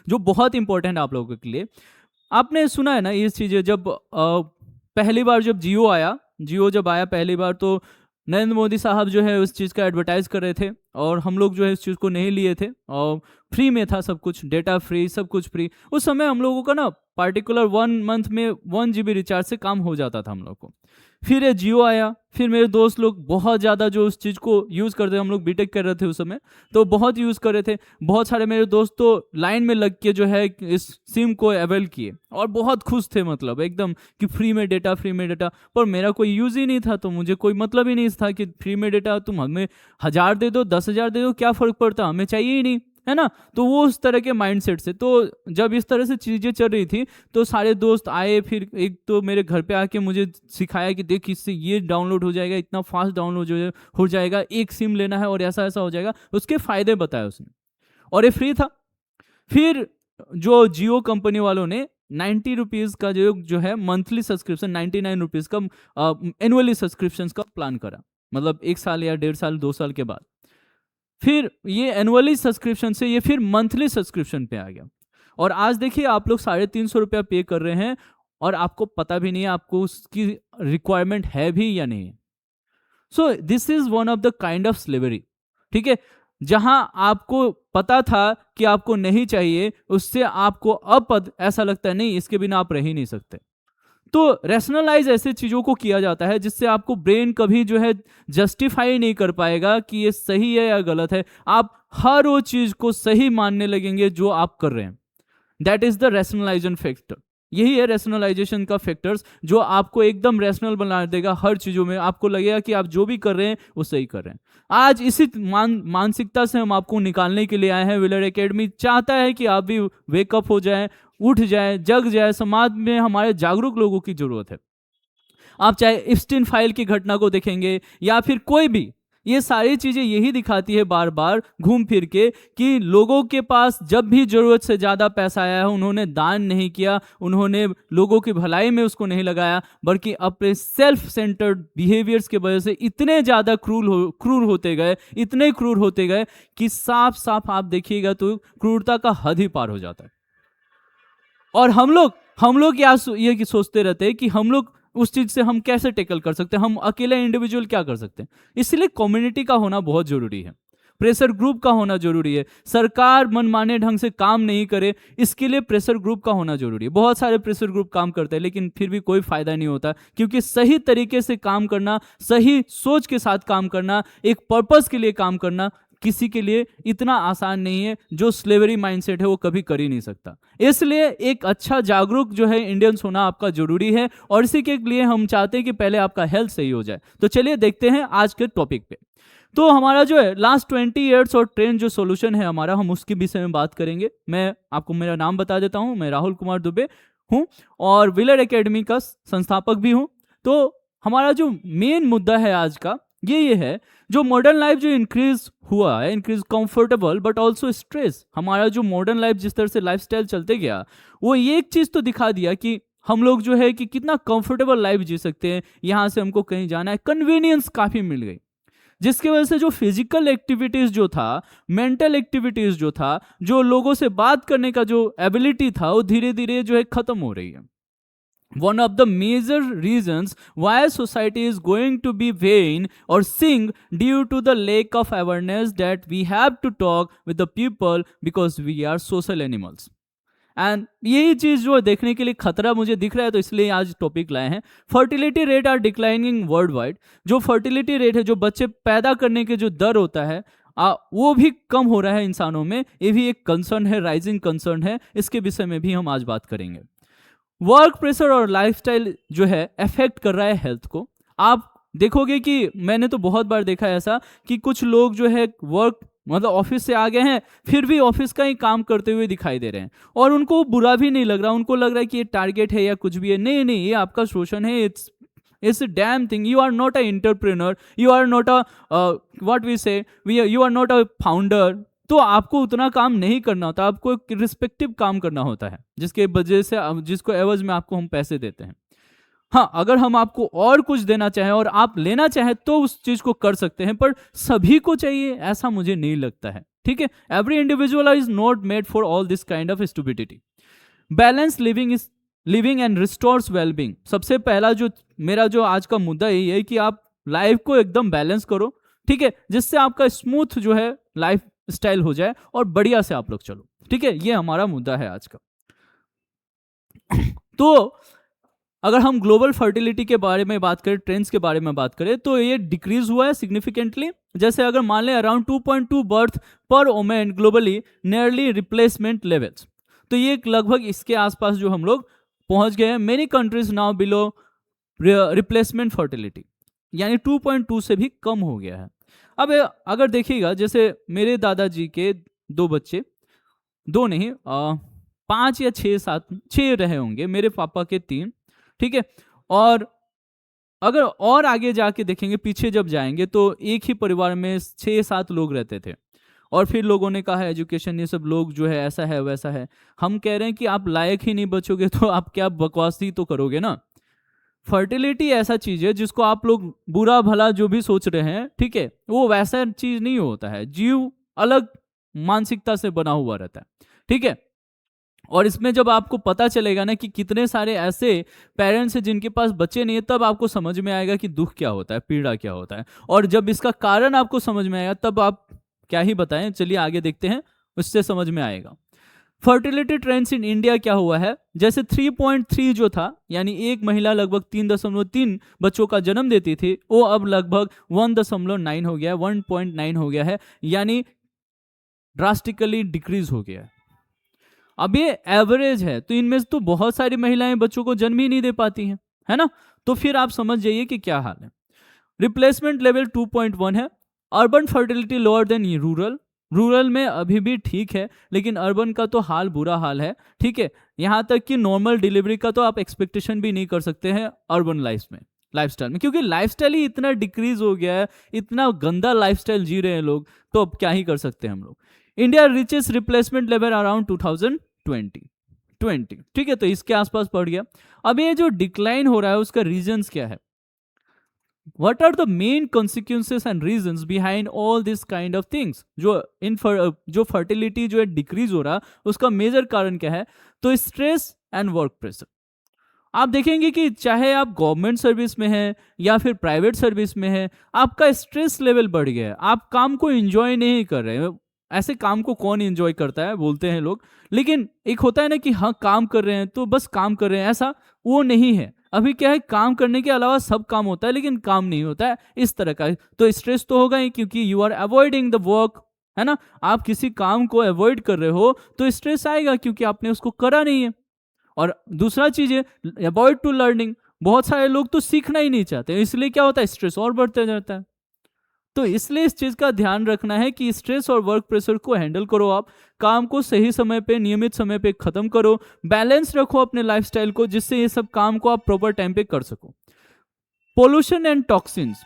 जो बहुत इंपॉर्टेंट है आप लोगों के लिए। आपने सुना है ना ये चीज़ें, जब पहली बार जब जियो जब आया पहली बार, तो नरेंद्र मोदी साहब जो है उस चीज़ का एडवर्टाइज कर रहे थे, और हम लोग जो है इस चीज़ को नहीं लिए थे, और फ्री में था सब कुछ, डेटा फ्री, सब कुछ फ्री। उस समय हम लोगों का ना पार्टिकुलर 1 मंथ में 1 GB रिचार्ज से काम हो जाता था हम लोग को। फिर ये जियो आया, फिर मेरे दोस्त लोग बहुत ज़्यादा जो उस चीज़ को यूज़ करते, हम लोग बीटेक कर रहे थे उस समय, तो बहुत यूज़ कर रहे थे। बहुत सारे मेरे दोस्त तो लाइन में लग के जो है इस सिम को अवेल किए, और बहुत खुश थे, मतलब एकदम कि फ्री में डेटा, फ्री में डेटा। पर मेरा कोई यूज़ ही नहीं था, तो मुझे कोई मतलब ही नहीं था कि फ्री में डेटा तुम हमें 1000 दे दो, 10,000 दे दो, क्या फ़र्क पड़ता, हमें चाहिए ही नहीं, है ना। तो वो उस तरह के माइंडसेट से, तो जब इस तरह से चीज़ें चल रही थी, तो सारे दोस्त आए, फिर एक तो मेरे घर पे आके मुझे सिखाया कि देख इससे ये डाउनलोड हो जाएगा, इतना फास्ट डाउनलोड हो जाएगा, एक सिम लेना है और ऐसा ऐसा हो जाएगा, उसके फ़ायदे बताए उसने, और ये फ्री था। फिर जो जियो कंपनी वालों ने 90 रुपीज़ का जो है मंथली सब्सक्रिप्शन, 99 रुपीज़ का एनुअली सब्सक्रिप्शन का प्लान करा, मतलब 1 साल या 1.5 साल 2 साल के बाद। फिर ये एनुअली सब्सक्रिप्शन से ये फिर मंथली सब्सक्रिप्शन पे आ गया, और आज देखिए आप लोग 350 रुपया पे कर रहे हैं, और आपको पता भी नहीं है आपको उसकी रिक्वायरमेंट है भी या नहीं। So this is one of the kind of slavery, ठीक है। जहां आपको पता था कि आपको नहीं चाहिए, उससे आपको अब ऐसा लगता है नहीं, इसके बिना आप रह ही नहीं सकते। तो रैशनलाइज ऐसे चीज़ों को किया जाता है जिससे आपको ब्रेन कभी जो है जस्टिफाई नहीं कर पाएगा कि ये सही है या गलत है। आप हर वो चीज़ को सही मानने लगेंगे जो आप कर रहे हैं। That is the rationalization factor. यही है रैशनलाइजेशन का फैक्टर्स, जो आपको एकदम रैशनल बना देगा हर चीज़ों में। आपको लगेगा कि आप जो भी कर रहे हैं वो सही कर रहे हैं। आज इसी मानसिकता से हम आपको निकालने के लिए आए हैं। व्हीलर एकेडमी चाहता है कि आप भी वेकअप हो जाएं, उठ जाए, जग जाए। समाज में हमारे जागरूक लोगों की जरूरत है। आप चाहे इप्स्टीन फाइल की घटना को देखेंगे या फिर कोई भी, ये सारी चीजें यही दिखाती है बार बार घूम फिर के कि लोगों के पास जब भी जरूरत से ज्यादा पैसा आया है, उन्होंने दान नहीं किया, उन्होंने लोगों की भलाई में उसको नहीं लगाया, बल्कि अपने सेल्फ सेंटर्ड बिहेवियर्स के वजह से इतने ज्यादा क्रूर होते गए, इतने क्रूर होते गए कि साफ साफ आप देखिएगा तो क्रूरता का हद ही पार हो जाता है। और हम लोग ये सोचते रहते हैं कि हम लोग उस चीज से हम कैसे टेकल कर सकते हैं, हम अकेले इंडिविजुअल क्या कर सकते हैं। इसलिए कम्युनिटी का होना बहुत जरूरी है, प्रेशर ग्रुप का होना जरूरी है। सरकार मनमाने ढंग से काम नहीं करे, इसके लिए प्रेशर ग्रुप का होना जरूरी है। बहुत सारे प्रेशर ग्रुप काम करते हैं, लेकिन फिर भी कोई फायदा नहीं होता, क्योंकि सही तरीके से काम करना, सही सोच के साथ काम करना, एक पर्पस के लिए काम करना किसी के लिए इतना आसान नहीं है। जो स्लेवरी माइंडसेट है वो कभी कर ही नहीं सकता। इसलिए एक अच्छा जागरूक जो है इंडियंस होना आपका जरूरी है, और इसी के लिए हम चाहते हैं कि पहले आपका हेल्थ सही हो जाए। तो चलिए देखते हैं आज के टॉपिक पे। तो हमारा जो है लास्ट 20 ईयर्स और ट्रेंड जो सोल्यूशन है हमारा, हम उसके विषय में बात करेंगे। मैं आपको मेरा नाम बता देता हूँ, मैं राहुल कुमार दुबे हूँ और व्हीलर एकेडमी का संस्थापक भी हूँ। तो हमारा जो मेन मुद्दा है आज का ये है, जो मॉडर्न लाइफ जो इंक्रीज हुआ है, increase comfortable but also stress. हमारा जो मॉडर्न लाइफ जिस तरह से लाइफस्टाइल चलते गया, वो ये एक चीज़ तो दिखा दिया कि हम लोग जो है कि कितना कंफर्टेबल लाइफ जी सकते हैं। यहाँ से हमको कहीं जाना है, कन्वीनियंस काफ़ी मिल गई, जिसकी वजह से जो फिजिकल एक्टिविटीज़ जो था, मेंटल एक्टिविटीज़ जो था, जो लोगों से बात करने का जो एबिलिटी था, वो धीरे धीरे जो है ख़त्म हो रही है। One of the major reasons why society is going to be vain or sing due to the lack of awareness that we have to talk with the people because we are social animals. And यही चीज़ जो देखने के लिए खतरा मुझे दिख रहा है, तो इसलिए आज टॉपिक लाए हैं। Fertility rate are declining worldwide. जो फर्टिलिटी रेट है, जो बच्चे पैदा करने के जो दर होता है, वो भी कम हो रहा है इंसानों में। ये भी एक कंसर्न है, राइजिंग कंसर्न है। इसके विषय में भी हम आज बात करेंगे। वर्क प्रेशर और लाइफस्टाइल जो है अफेक्ट कर रहा है हेल्थ को। आप देखोगे कि मैंने तो बहुत बार देखा है ऐसा कि कुछ लोग जो है वर्क मतलब ऑफिस से आ गए हैं, फिर भी ऑफिस का ही काम करते हुए दिखाई दे रहे हैं, और उनको बुरा भी नहीं लग रहा। उनको लग रहा है कि ये टारगेट है या कुछ भी है। नहीं नहीं, ये आपका शोषण है। It's damn thing. You are not a entrepreneur, you are not a what we say, you are not a founder. तो आपको उतना काम नहीं करना होता, आपको एक रिस्पेक्टिव काम करना होता है, जिसके वजह से जिसको एवज में आपको हम पैसे देते हैं। हाँ, अगर हम आपको और कुछ देना चाहें और आप लेना चाहें तो उस चीज़ को कर सकते हैं, पर सभी को चाहिए ऐसा मुझे नहीं लगता है। ठीक है, every individual is not made for all this kind of stupidity. Balance living is living and restores wellbeing. सबसे पहला जो मेरा जो आज का मुद्दा यही है कि आप लाइफ को एकदम बैलेंस करो, ठीक है, जिससे आपका स्मूथ जो है लाइफ स्टाइल हो जाए और बढ़िया से आप लोग चलो, ठीक है, ये हमारा मुद्दा है आज का। तो अगर हम ग्लोबल फर्टिलिटी के बारे में बात करें, ट्रेंड्स के बारे में बात करें, तो ये डिक्रीज हुआ है सिग्निफिकेंटली। जैसे अगर मान लें अराउंड 2.2 बर्थ पर women globally, nearly replacement levels, तो ये लगभग इसके आसपास जो हम लोग पहुंच गए हैं। Many countries now below replacement fertility, यानी 2.2 से भी कम हो गया है। अब अगर देखिएगा, जैसे मेरे दादाजी के 2 बच्चे, 2 नहीं 5 या 6 रहे होंगे, मेरे पापा के 3, ठीक है, और अगर और आगे जाके देखेंगे, पीछे जब जाएंगे, तो एक ही परिवार में 6-7 लोग रहते थे। और फिर लोगों ने कहा एजुकेशन, ये सब लोग जो है ऐसा है वैसा है। हम कह रहे हैं कि आप लायक ही नहीं बचोगे तो आप क्या बकवास ही तो करोगे ना। फर्टिलिटी ऐसा चीज है जिसको आप लोग बुरा भला जो भी सोच रहे हैं, ठीक है, वो वैसा चीज नहीं होता है। जीव अलग मानसिकता से बना हुआ रहता है, ठीक है। और इसमें जब आपको पता चलेगा ना कि कितने सारे ऐसे पेरेंट्स हैं जिनके पास बच्चे नहीं है, तब आपको समझ में आएगा कि दुख क्या होता है, पीड़ा क्या होता है। और जब इसका कारण आपको समझ में आएगा, तब आप क्या ही बताएं, चलिए आगे देखते हैं, उससे समझ में आएगा। फर्टिलिटी ट्रेंड्स इन इंडिया क्या हुआ है, जैसे 3.3 जो था, यानी एक महिला लगभग 3.3 बच्चों का जन्म देती थी, वो अब लगभग 1.9 हो गया है, 1.9 हो गया है, यानी ड्रास्टिकली डिक्रीज हो गया है। अब ये एवरेज है, तो इनमें से तो बहुत सारी महिलाएं बच्चों को जन्म ही नहीं दे पाती हैं, है ना। तो फिर आप समझ जाइए कि क्या हाल है। रिप्लेसमेंट लेवल 2.1 है। Urban fertility lower than rural. Rural में अभी भी ठीक है, लेकिन अर्बन का तो हाल बुरा हाल है, ठीक है। यहाँ तक कि नॉर्मल डिलीवरी का तो आप एक्सपेक्टेशन भी नहीं कर सकते हैं अर्बन लाइफस्टाइल में, क्योंकि लाइफस्टाइल ही इतना डिक्रीज हो गया है, इतना गंदा लाइफस्टाइल जी रहे हैं लोग, तो अब क्या ही कर सकते हैं हम लोग। India reaches replacement level around 2020, ठीक है, तो इसके आसपास पड़ गया। अब ये जो डिक्लाइन हो रहा है उसका रीजंस क्या है, what are the main consequences and reasons behind all this kind of things. जो फर्टिलिटी जो है डिक्रीज हो रहा है, उसका मेजर कारण क्या है, तो स्ट्रेस एंड वर्क प्रेशर। आप देखेंगे कि चाहे आप गवर्नमेंट सर्विस में हैं या फिर प्राइवेट सर्विस में हैं, आपका स्ट्रेस लेवल बढ़ गया है, आप काम को एंजॉय नहीं कर रहे हैं। ऐसे काम को कौन एंजॉय करता है, बोलते हैं लोग, लेकिन एक होता है ना कि हाँ काम कर रहे हैं तो बस काम कर रहे हैं, ऐसा वो नहीं है। अभी क्या है, काम करने के अलावा सब काम होता है, लेकिन काम नहीं होता है, इस तरह का। तो स्ट्रेस तो होगा ही, क्योंकि you are avoiding the work, है ना। आप किसी काम को अवॉइड कर रहे हो तो स्ट्रेस आएगा, क्योंकि आपने उसको करा नहीं है। और दूसरा चीज है अवॉइड टू लर्निंग। बहुत सारे लोग तो सीखना ही नहीं चाहते, इसलिए क्या होता है, स्ट्रेस और बढ़ते जाता है। तो इसलिए इस चीज का ध्यान रखना है कि स्ट्रेस और वर्क प्रेशर को हैंडल करो, आप काम को सही समय पे, नियमित समय पे खत्म करो, बैलेंस रखो अपने लाइफस्टाइल को, जिससे ये सब काम को आप प्रॉपर टाइम पे कर सको। पोल्यूशन एंड टॉक्सिन्स,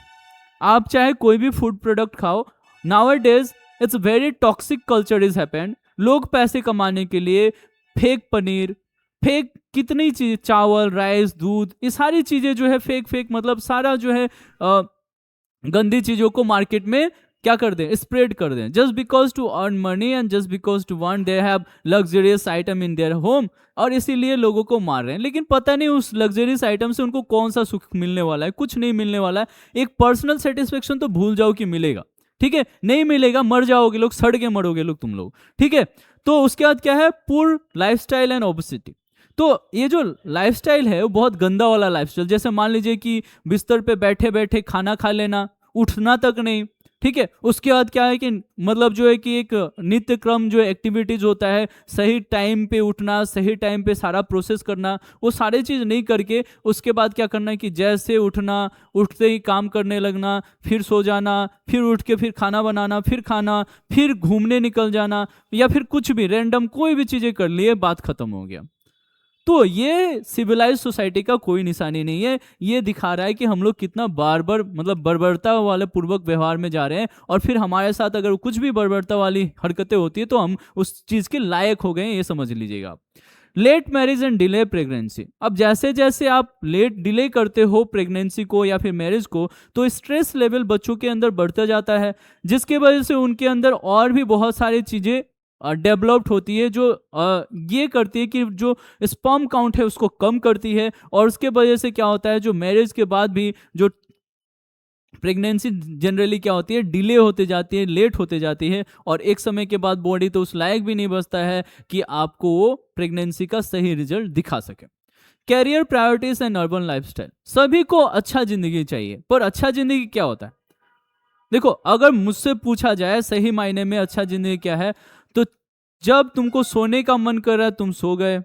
आप चाहे कोई भी फूड प्रोडक्ट खाओ, nowadays it's very toxic culture is happened. लोग पैसे कमाने के लिए फेक पनीर, फेक कितनी चीज, चावल, राइस, दूध, ये सारी चीजें जो है फेक मतलब सारा जो है गंदी चीजों को मार्केट में क्या कर दें, स्प्रेड कर दें, just because to earn money and just because to want they have luxurious item in their home, और इसीलिए लोगों को मार रहे हैं। लेकिन पता नहीं उस लग्जरियस आइटम से उनको कौन सा सुख मिलने वाला है, कुछ नहीं मिलने वाला है। एक पर्सनल सेटिस्फेक्शन तो भूल जाओ कि मिलेगा, ठीक है, नहीं मिलेगा, मर जाओगे लोग, सड़ के मरोगे लोग तुम लोग, ठीक है। तो उसके बाद क्या है, पुअर लाइफस्टाइल एंड ओबेसिटी। तो ये जो लाइफस्टाइल है वो बहुत गंदा वाला लाइफस्टाइल, जैसे मान लीजिए कि बिस्तर पे बैठे बैठे खाना खा लेना, उठना तक नहीं, ठीक है। उसके बाद क्या है कि मतलब जो है कि एक नित्य क्रम जो एक्टिविटीज होता है, सही टाइम पे उठना, सही टाइम पे सारा प्रोसेस करना, वो सारी चीज़ नहीं करके उसके बाद क्या करना है कि जैसे उठना, उठते ही काम करने लगना, फिर सो जाना, फिर उठ के फिर खाना बनाना, फिर खाना, फिर घूमने निकल जाना, या फिर कुछ भी रैंडम कोई भी चीज़ें कर लिए, बात खत्म हो गया। तो ये सिविलाइज सोसाइटी का कोई निशानी नहीं है। ये दिखा रहा है कि हम लोग कितना बार्बर मतलब बर्बरता वाले पूर्वक व्यवहार में जा रहे हैं, और फिर हमारे साथ अगर कुछ भी बर्बरता वाली हरकतें होती है तो हम उस चीज़ के लायक हो गए हैं, ये समझ लीजिएगा आप। Late marriage and delay pregnancy. अब जैसे जैसे आप लेट डिले करते हो प्रेगनेंसी को या फिर मैरिज को, तो स्ट्रेस लेवल बच्चों के अंदर बढ़ता जाता है, जिसके वजह से उनके अंदर और भी बहुत सारी चीज़ें डेवलप्ड होती है, जो ये करती है कि जो स्पर्म काउंट है उसको कम करती है। और उसके वजह से क्या होता है, जो मैरिज के बाद भी जो प्रेगनेंसी जनरली क्या होती है, डिले होते जाती है, लेट होते जाती है, और एक समय के बाद बॉडी तो उस लायक भी नहीं बचता है कि आपको वो प्रेगनेंसी का सही रिजल्ट दिखा सके। Career priorities and urban lifestyle. सभी को अच्छा जिंदगी चाहिए, पर अच्छा जिंदगी क्या होता है? देखो, अगर मुझसे पूछा जाए सही मायने में अच्छा जिंदगी क्या है, तो जब तुमको सोने का मन कर रहा है तुम सो गए,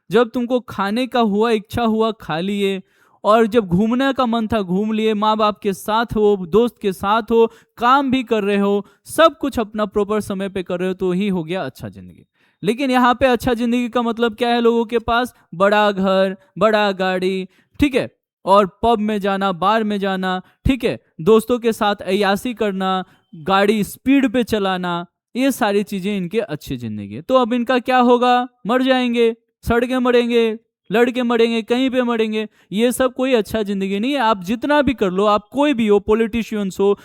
जब तुमको खाने का हुआ इच्छा हुआ खा लिए, और जब घूमने का मन था घूम लिए, माँ बाप के साथ हो, दोस्त के साथ हो, काम भी कर रहे हो, सब कुछ अपना प्रॉपर समय पे कर रहे हो, तो ही हो गया अच्छा जिंदगी। लेकिन यहाँ पे अच्छा जिंदगी का मतलब क्या है? लोगों के पास बड़ा घर, बड़ा गाड़ी, ठीक है, और पब में जाना, बार में जाना, ठीक है, दोस्तों के साथ अय्यासी करना, गाड़ी स्पीड पे चलाना, ये सारी चीजें इनके अच्छी जिंदगी है। तो अब इनका क्या होगा? मर जाएंगे, सड़ के मरेंगे, लड़के मरेंगे, कहीं पे मरेंगे। ये सब कोई अच्छा जिंदगी नहीं है। आप जितना भी कर लो, आप कोई भी हो, पॉलिटिशियंस हो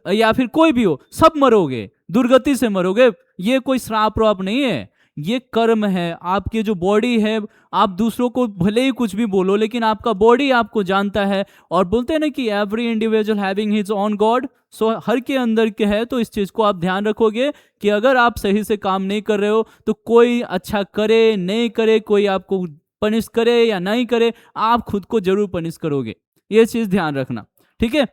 या फिर कोई भी हो, सब मरोगे, दुर्गति से मरोगे। ये कोई श्राप व्राप नहीं है, ये कर्म है। आपकी जो बॉडी है, आप दूसरों को भले ही कुछ भी बोलो, लेकिन आपका बॉडी आपको जानता है। और बोलते हैं ना कि every individual having his own god. So हर के अंदर के है, तो इस चीज को आप ध्यान रखोगे कि अगर आप सही से काम नहीं कर रहे हो, तो कोई अच्छा करे नहीं करे, कोई आपको पनिश करे या नहीं करे, आप खुद को जरूर पनिश करोगे। ये चीज ध्यान रखना, ठीक है।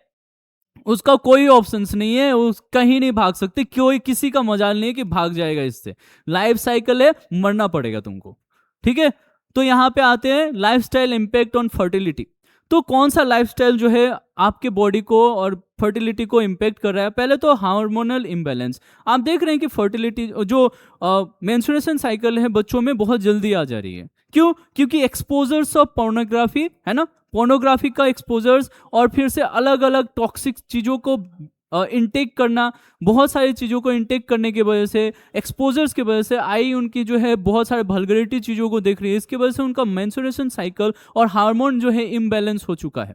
उसका कोई ऑप्शंस नहीं है, उस कहीं नहीं भाग सकते, कोई किसी का मजाल नहीं है कि भाग जाएगा इससे। लाइफ साइकिल है, मरना पड़ेगा तुमको, ठीक है। तो यहाँ पे आते हैं लाइफस्टाइल इम्पैक्ट ऑन फर्टिलिटी। तो कौन सा लाइफस्टाइल जो है आपके बॉडी को और फर्टिलिटी को इम्पैक्ट कर रहा है? पहले तो हार्मोनल इम्बैलेंस। आप देख रहे हैं कि फर्टिलिटी जो मेंस्ट्रुएशन साइकिल है बच्चों में बहुत जल्दी आ जा रही है। क्यों? क्योंकि एक्सपोजर्स ऑफ पोर्नोग्राफी है ना, पोर्नोग्राफी का एक्सपोजर्स, और फिर से अलग अलग टॉक्सिक चीज़ों को इनटेक करना, बहुत सारी चीज़ों को इनटेक करने की वजह से, एक्सपोजर्स की वजह से आई उनकी जो है बहुत सारे वल्गैरिटी चीज़ों को देख रही है, इसकी वजह से उनका मेंस्ट्रुएशन साइकिल और हार्मोन जो है इम्बैलेंस हो चुका है।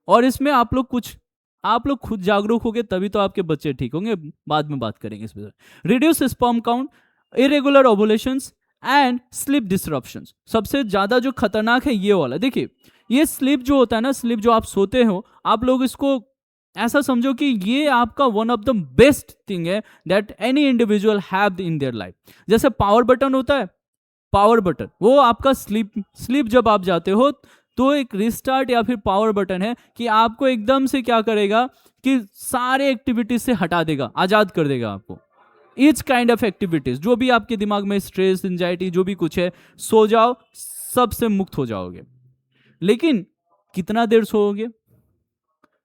और इसमें आप लोग खुद जागरूक होंगे तभी तो आपके बच्चे ठीक होंगे। बाद में बात करेंगे इस पर। Reduce sperm count, irregular ovulations and sleep disruptions. सबसे ज़्यादा जो खतरनाक है ये वाला। देखिए, ये स्लीप जो होता है ना, स्लीप जो आप सोते हो, आप लोग इसको ऐसा समझो कि ये आपका one of the best thing है that any individual have in their life. जैसे पावर बटन होता है, पावर बटन वो आपका स्लीप जब आप जाते हो तो एक रिस्टार्ट या फिर पावर बटन है कि आपको एकदम से क्या करेगा कि सारे एक्टिविटीज से हटा देगा, आजाद कर देगा आपको। ईच काइंड ऑफ एक्टिविटीज, जो भी आपके दिमाग में स्ट्रेस, एंजाइटी, जो भी कुछ है, सो जाओ, सबसे मुक्त हो जाओगे। लेकिन कितना देर सोओगे,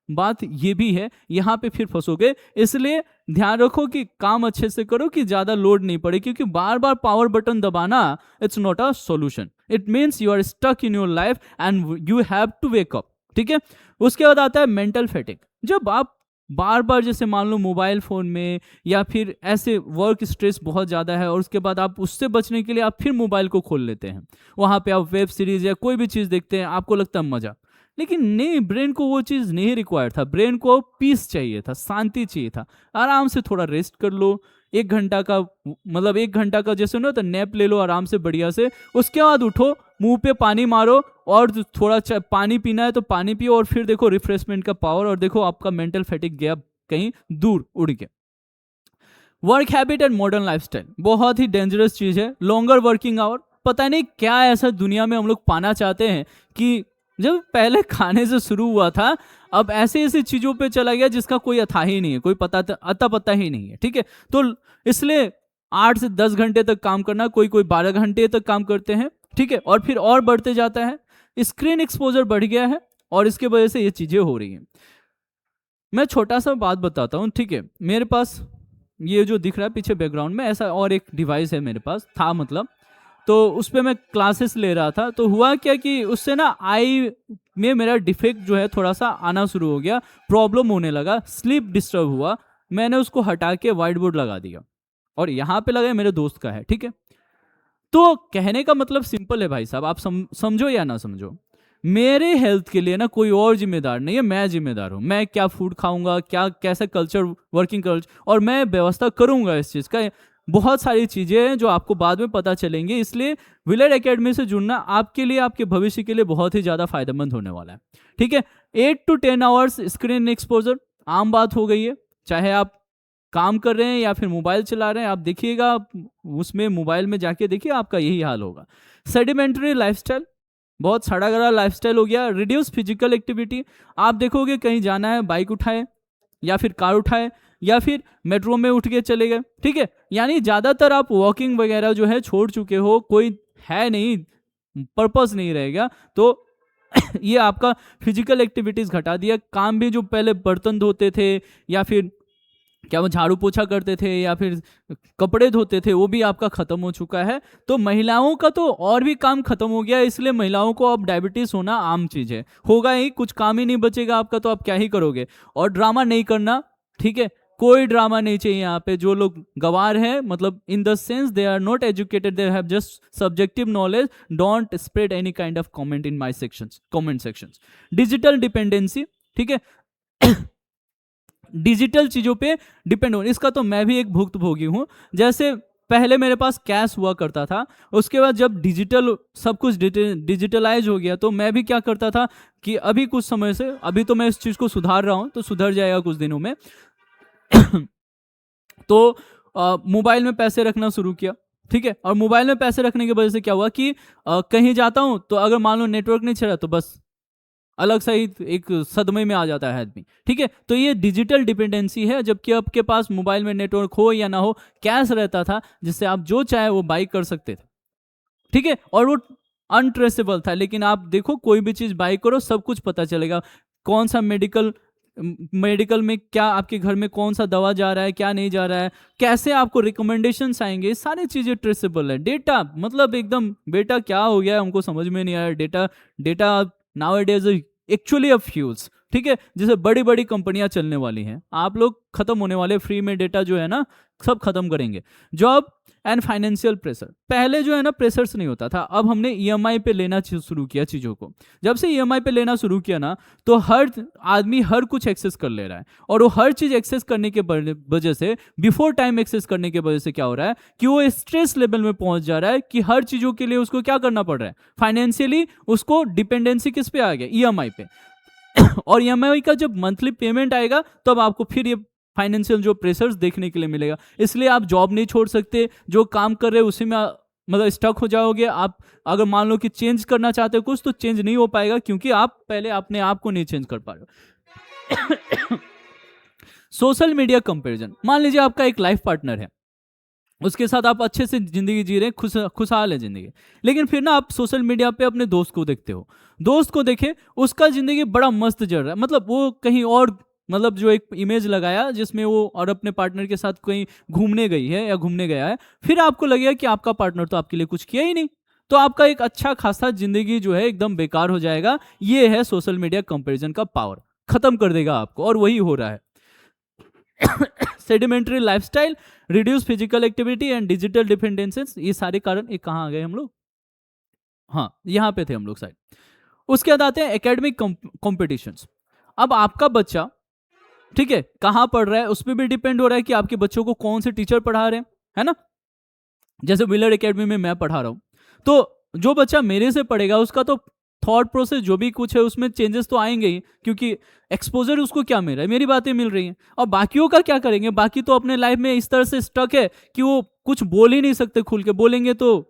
बात ये भी है, यहां पे फिर फंसोगे। इसलिए ध्यान रखो कि काम अच्छे से करो कि ज्यादा लोड नहीं पड़े, क्योंकि बार बार पावर बटन दबाना it's not a solution. It means you are stuck in your life and you have to wake up, ठीक है। उसके बाद आता है मेंटल फैटिग। जब आप बार बार जैसे मान लो मोबाइल फोन में या फिर ऐसे वर्क स्ट्रेस बहुत ज़्यादा है, और उसके बाद आप उससे बचने के लिए आप फिर मोबाइल को खोल लेते हैं, वहाँ पे आप वेब सीरीज या कोई भी चीज़ देखते हैं, आपको लगता है मज़ा। लेकिन नहीं, ब्रेन को वो चीज़ नहीं रिक्वायर था, ब्रेन को पीस चाहिए था, शांति चाहिए था। आराम से थोड़ा रेस्ट कर लो, 1 घंटा का, मतलब 1 घंटा का जैसे ना तो नैप ले लो आराम से बढ़िया से। उसके बाद उठो, मुंह पे पानी मारो, और थोड़ा पानी पीना है तो पानी पियो, और फिर देखो रिफ्रेशमेंट का पावर, और देखो आपका मेंटल फैटिग गया कहीं दूर उड़ के। Work habit and modern lifestyle बहुत ही डेंजरस चीज़ है। लॉन्गर वर्किंग आवर, पता नहीं क्या ऐसा दुनिया में हम लोग पाना चाहते हैं कि जब पहले खाने से शुरू हुआ था, अब ऐसे ऐसी चीज़ों पे चला गया जिसका कोई अथा ही नहीं है, कोई अता पता ही नहीं है, ठीक है। तो इसलिए 8 से 10 घंटे तक काम करना, कोई 12 घंटे तक काम करते हैं, ठीक है, और फिर और बढ़ते जाता है। स्क्रीन एक्सपोजर बढ़ गया है, और इसके वजह से ये चीज़ें हो रही हैं। मैं छोटा सा बात बताता हूँ, ठीक है। मेरे पास ये जो दिख रहा है पीछे बैकग्राउंड में, ऐसा और एक डिवाइस है मेरे पास था, मतलब तो उस पर मैं क्लासेस ले रहा था। तो हुआ क्या कि उससे ना आई में मेरा डिफेक्ट जो है थोड़ा सा आना शुरू हो गया, प्रॉब्लम होने लगा, स्लीप डिस्टर्ब हुआ। मैंने उसको हटा के वाइट बोर्ड लगा दिया, और यहाँ पे लगा मेरे दोस्त का है, ठीक है। तो कहने का मतलब सिंपल है भाई साहब, आप समझो या ना समझो, मेरे हेल्थ के लिए ना कोई और जिम्मेदार नहीं है, मैं जिम्मेदार हूँ। मैं क्या फूड खाऊंगा, क्या कैसा कल्चर, वर्किंग कल्चर, और मैं व्यवस्था करूंगा इस चीज़ का। बहुत सारी चीज़ें हैं जो आपको बाद में पता चलेंगी, इसलिए विलेड एकेडमी से जुड़ना आपके लिए, आपके भविष्य के लिए बहुत ही ज़्यादा फायदेमंद होने वाला है। ठीक है, 8 to 10 आवर्स स्क्रीन एक्सपोजर आम बात हो गई है, चाहे आप काम कर रहे हैं या फिर मोबाइल चला रहे हैं। आप देखिएगा, उसमें मोबाइल में जाके देखिए, आपका यही हाल होगा। सेडिमेंट्री लाइफस्टाइल, बहुत सड़ा गला लाइफस्टाइल हो गया। रिड्यूस फिजिकल एक्टिविटी, आप देखोगे कहीं जाना है बाइक उठाए या फिर कार उठाए या फिर मेट्रो में उठ के चले गए, ठीक है, यानी ज़्यादातर आप वॉकिंग वगैरह जो है छोड़ चुके हो, कोई है नहीं, पर्पस नहीं रहेगा, तो ये आपका फिजिकल एक्टिविटीज़ घटा दिया। काम भी जो पहले बर्तन धोते थे या फिर क्या वो झाड़ू पोछा करते थे या फिर कपड़े धोते थे, वो भी आपका खत्म हो चुका है। तो महिलाओं का तो और भी काम खत्म हो गया, इसलिए महिलाओं को अब डायबिटीज होना आम चीज है, होगा ही, कुछ काम ही नहीं बचेगा आपका, तो आप क्या ही करोगे। और ड्रामा नहीं करना, ठीक है, कोई ड्रामा नहीं चाहिए यहाँ पे। जो लोग गवार हैं, मतलब in the sense they are not educated, they have just subjective knowledge, don't spread any kind of comment in my sections, comment sections. Digital dependency, ठीक है, डिजिटल चीज़ों पे डिपेंड हो, इसका तो मैं भी एक भुक्तभोगी हूँ। जैसे पहले मेरे पास कैश हुआ करता था, उसके बाद जब डिजिटल सब कुछ डिजिटलाइज हो गया, तो मैं भी क्या करता था कि अभी कुछ समय से, अभी तो मैं इस चीज़ को सुधार रहा हूँ, तो सुधर जाएगा कुछ दिनों में। तो मोबाइल में पैसे रखना शुरू किया, ठीक है, और मोबाइल में पैसे रखने की वजह से क्या हुआ कि कहीं जाता हूँ तो अगर मान लो नेटवर्क नहीं चल रहा तो बस अलग सा ही एक सदमे में आ जाता है आदमी, ठीक है। तो ये डिजिटल डिपेंडेंसी है, जबकि आपके पास मोबाइल में नेटवर्क हो या ना हो, कैश रहता था जिससे आप जो चाहे वो बाई कर सकते थे, ठीक है, और वो अनट्रेसेबल था। लेकिन आप देखो, कोई भी चीज़ बाई करो, सब कुछ पता चलेगा, कौन सा मेडिकल में क्या आपके घर में कौन सा दवा जा रहा है, क्या नहीं जा रहा है, कैसे आपको रिकमेंडेशंस आएंगे, सारी चीज़ें ट्रेसेबल है। डेटा मतलब एकदम, बेटा क्या हो गया हमको समझ में नहीं आया। डेटा डेटा नाउअडेज एक्चुअली अ फ्यूल्स, ठीक है, जैसे बड़ी बड़ी कंपनियां चलने वाली हैं, आप लोग खत्म होने वाले, फ्री में डेटा जो है ना सब खत्म करेंगे। जॉब एंड फाइनेंशियल प्रेशर, पहले जो है ना प्रेशर्स नहीं होता था, अब हमने ईएमआई पे लेना शुरू किया चीज़ों को। जब से ईएमआई पे लेना शुरू किया ना, तो हर आदमी हर कुछ एक्सेस कर ले रहा है, और वो हर चीज़ एक्सेस करने के वजह से, बिफोर टाइम एक्सेस करने की वजह से क्या हो रहा है कि वो स्ट्रेस लेवल में पहुंच जा रहा है कि हर चीज़ों के लिए उसको क्या करना पड़ रहा है, फाइनेंशियली उसको डिपेंडेंसी किस पे आ गया, ईएमआई पे। और ईएमआई का जब मंथली पेमेंट आएगा, तब आपको फिर ये फाइनेंशियल जो प्रेशर्स देखने के लिए मिलेगा। इसलिए आप जॉब नहीं छोड़ सकते, जो काम कर रहे हैं उसी में मतलब स्टक हो जाओगे आप। अगर मान लो कि चेंज करना चाहते हो कुछ, तो चेंज नहीं हो पाएगा, क्योंकि आप पहले अपने आप को नहीं चेंज कर पा रहे हो। सोशल मीडिया कंपैरिजन, मान लीजिए आपका एक लाइफ पार्टनर है, उसके साथ आप अच्छे से जिंदगी जी रहे हैं, खुशहाल है जिंदगी, लेकिन फिर ना आप सोशल मीडिया पे अपने दोस्त को देखते हो, दोस्त को देखे उसका जिंदगी बड़ा मस्त चल रहा है, मतलब वो कहीं और, मतलब जो एक इमेज लगाया जिसमें वो और अपने पार्टनर के साथ कहीं घूमने गई है या घूमने गया है, फिर आपको लगेगा कि आपका पार्टनर तो आपके लिए कुछ किया ही नहीं, तो आपका एक अच्छा खासा जिंदगी जो है एकदम बेकार हो जाएगा। ये है सोशल मीडिया कंपैरिजन का पावर, खत्म कर देगा आपको, और वही हो रहा है। Sedimentary lifestyle, reduce physical activity and digital dependences, ये सारे कारण। एक कहाँ आ गए हम लोग, हाँ यहाँ पे थे हम लोग साइड। उसके बाद आते हैं एकेडमिक कॉम्पिटिशन्स। अब आपका बच्चा, ठीक है, कहाँ पढ़ रहा है उस पर भी डिपेंड हो रहा है कि आपके बच्चों को कौन से टीचर पढ़ा रहे हैं, है ना। जैसे विलर एकेडमी में मैं पढ़ा रहा हूँ, तो जो बच्चा मेरे से पढ़ेगा उसका तो थॉट प्रोसेस जो भी कुछ है उसमें चेंजेस तो आएंगे ही, क्योंकि एक्सपोजर उसको क्या मिल रहा है, मेरी बातें मिल रही हैं। और बाकियों का क्या करेंगे, बाकी तो अपने लाइफ में इस तरह से स्टक है कि वो कुछ बोल ही नहीं सकते, खुल के बोलेंगे तो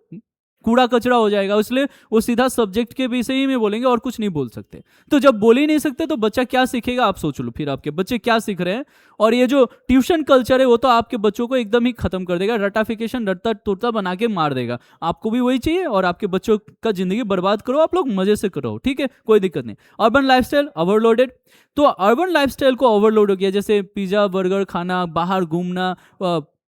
कूड़ा कचरा हो जाएगा, इसलिए वो सीधा सब्जेक्ट के विषय ही में बोलेंगे और कुछ नहीं बोल सकते। तो जब बोल ही नहीं सकते तो बच्चा क्या सीखेगा, आप सोच लो फिर आपके बच्चे क्या सीख रहे हैं। और ये जो ट्यूशन कल्चर है वो तो आपके बच्चों को एकदम ही खत्म कर देगा, रटाफिकेशन, रटता तुरता बना के मार देगा। आपको भी वही चाहिए और आपके बच्चों का जिंदगी बर्बाद करो, आप लोग मजे से करो, ठीक है, कोई दिक्कत नहीं। अर्बन लाइफस्टाइल ओवरलोडेड, तो अर्बन लाइफस्टाइल को ओवरलोड हो गया, जैसे पिज्जा बर्गर खाना, बाहर घूमना,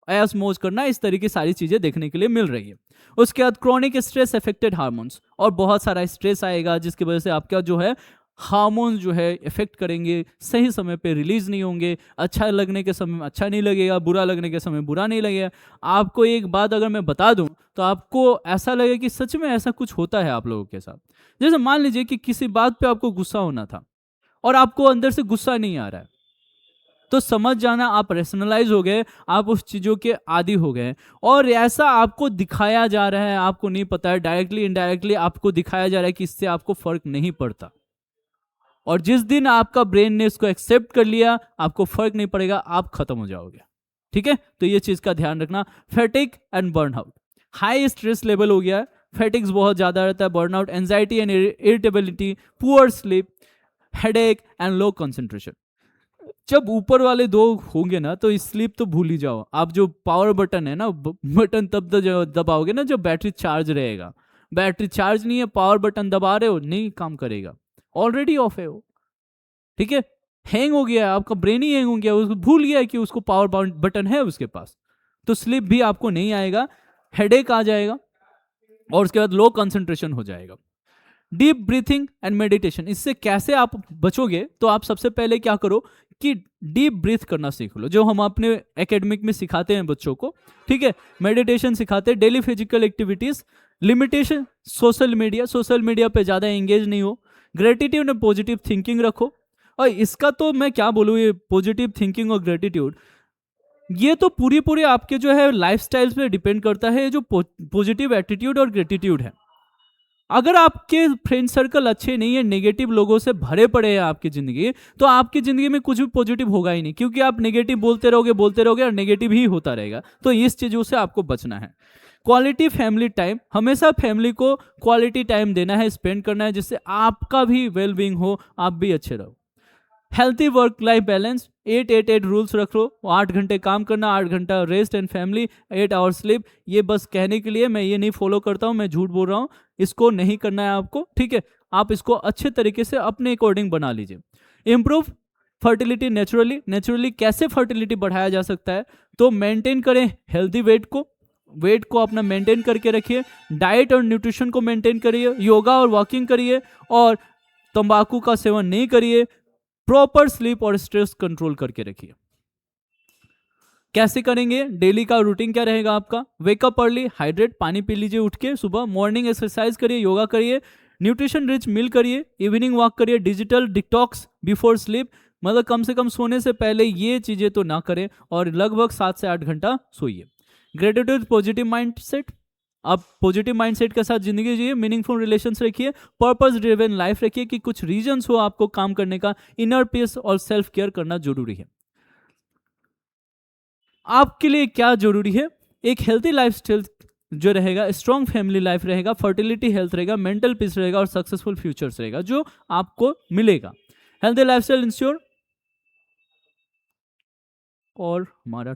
ऐश मौज करना, इस तरह की सारी चीजें देखने के लिए मिल रही है। उसके बाद क्रॉनिक स्ट्रेस अफेक्टेड हार्मोन्स, और बहुत सारा स्ट्रेस आएगा जिसकी वजह से आपका जो है हार्मोन्स जो है इफेक्ट करेंगे, सही समय पे रिलीज नहीं होंगे, अच्छा लगने के समय में अच्छा नहीं लगेगा, बुरा लगने के समय बुरा नहीं लगेगा। आपको एक बात अगर मैं बता दूं तो आपको ऐसा लगेगा कि सच में ऐसा कुछ होता है आप लोगों के साथ। जैसे मान लीजिए कि किसी बात पे आपको गुस्सा होना था और आपको अंदर से गुस्सा नहीं आ रहा है, तो समझ जाना आप रेशनलाइज हो गए, आप उस चीज़ों के आदी हो गए, और ऐसा आपको दिखाया जा रहा है, आपको नहीं पता है, डायरेक्टली इनडायरेक्टली आपको दिखाया जा रहा है कि इससे आपको फर्क नहीं पड़ता। और जिस दिन आपका ब्रेन ने इसको एक्सेप्ट कर लिया, आपको फर्क नहीं पड़ेगा, आप खत्म हो जाओगे। ठीक है, तो ये चीज का ध्यान रखना। Fatigue and burnout, high stress level हो गया है, फैटिग्स बहुत ज्यादा रहता है, burnout, anxiety and irritability, poor sleep, headache and low concentration. जब ऊपर वाले दो होंगे ना तो स्लीप तो भूल ही जाओ। आप जो पावर बटन है ना, बटन तब दबाओगे ना जब बैटरी चार्ज रहेगा। बैटरी चार्ज नहीं है, पावर बटन दबा रहे हो, नहीं काम करेगा, ऑलरेडी ऑफ है वो। ठीक है, हैंग हो गया है, आपका ब्रेन ही हैंग हो गया, उसको भूल गया है कि उसको पावर बटन है उसके पास, तो स्लीप भी आपको नहीं आएगा, हेडेक आ जाएगा, और उसके बाद लो कंसंट्रेशन हो जाएगा। डीप ब्रीथिंग एंड मेडिटेशन, इससे कैसे आप बचोगे? तो आप सबसे पहले क्या करो कि डीप ब्रीथ करना सीख लो, जो हम अपने एकेडमिक में सिखाते हैं बच्चों को। ठीक है, मेडिटेशन सिखाते हैं, daily physical activities, limitation, social media पे ज़्यादा एंगेज नहीं हो, ग्रेटिट्यूड एंड पॉजिटिव थिंकिंग रखो। और इसका तो मैं क्या बोलूँ, ये पॉजिटिव थिंकिंग और ग्रेटिट्यूड, ये तो पूरी पूरी आपके जो है लाइफस्टाइल्स पे डिपेंड करता है, जो पॉजिटिव एटीट्यूड और ग्रेटिट्यूड है। अगर आपके फ्रेंड सर्कल अच्छे नहीं है, नेगेटिव लोगों से भरे पड़े हैं आपकी जिंदगी, तो आपकी जिंदगी में कुछ भी पॉजिटिव होगा ही नहीं, क्योंकि आप नेगेटिव बोलते रहोगे और नेगेटिव ही होता रहेगा। तो इस चीजों से आपको बचना है। क्वालिटी फैमिली टाइम, हमेशा फैमिली को क्वालिटी टाइम देना है, स्पेंड करना है, जिससे आपका भी वेल बीइंग हो, आप भी अच्छे रहो। Healthy work life balance, 8-8-8 rules रख लो, 8 घंटे काम करना, 8 घंटा rest and family, 8 hour sleep. ये बस कहने के लिए, मैं ये नहीं फॉलो करता हूँ, मैं झूठ बोल रहा हूँ, इसको नहीं करना है आपको। ठीक है, आप इसको अच्छे तरीके से अपने अकॉर्डिंग बना लीजिए। इम्प्रूव फर्टिलिटी नेचुरली कैसे फर्टिलिटी बढ़ाया जा सकता है? तो मेंटेन करें हेल्दी वेट को अपना मेंटेन करके रखिए, डाइट और न्यूट्रिशन को मेंटेन करिए, योगा और वॉकिंग करिए, और तंबाकू का सेवन नहीं करिए, प्रॉपर स्लीप और स्ट्रेस कंट्रोल करके रखिए। कैसे करेंगे? डेली का रूटीन क्या रहेगा आपका? वेकअप अर्ली, हाइड्रेट, पानी पी लीजिए उठ के सुबह, मॉर्निंग एक्सरसाइज करिए, योगा करिए, न्यूट्रिशन रिच मील करिए, इवनिंग वॉक करिए, डिजिटल डिटॉक्स बिफोर स्लीप, मतलब कम से कम सोने से पहले ये चीजें तो ना करें, और लगभग 7 से 8 घंटा सोइए। ग्रेटिट्यूड पॉजिटिव माइंडसेट, आप पॉजिटिव माइंडसेट के साथ जिंदगी जिए, मीनिंगफुल रिलेशंस रखिए, पर्पस ड्रिवन लाइफ रखिए, कि कुछ रीजंस हो आपको काम करने का, इनर पीस और सेल्फ केयर करना जरूरी है। आपके लिए क्या जरूरी है? एक हेल्थी लाइफस्टाइल जो रहेगा, स्ट्रॉन्ग फैमिली लाइफ रहेगा, फर्टिलिटी हेल्थ रहेगा, मेंटल पीस रहेगा, और सक्सेसफुल फ्यूचर्स रहेगा जो आपको मिलेगा। हेल्थी लाइफस्टाइल इंश्योर, और हमारा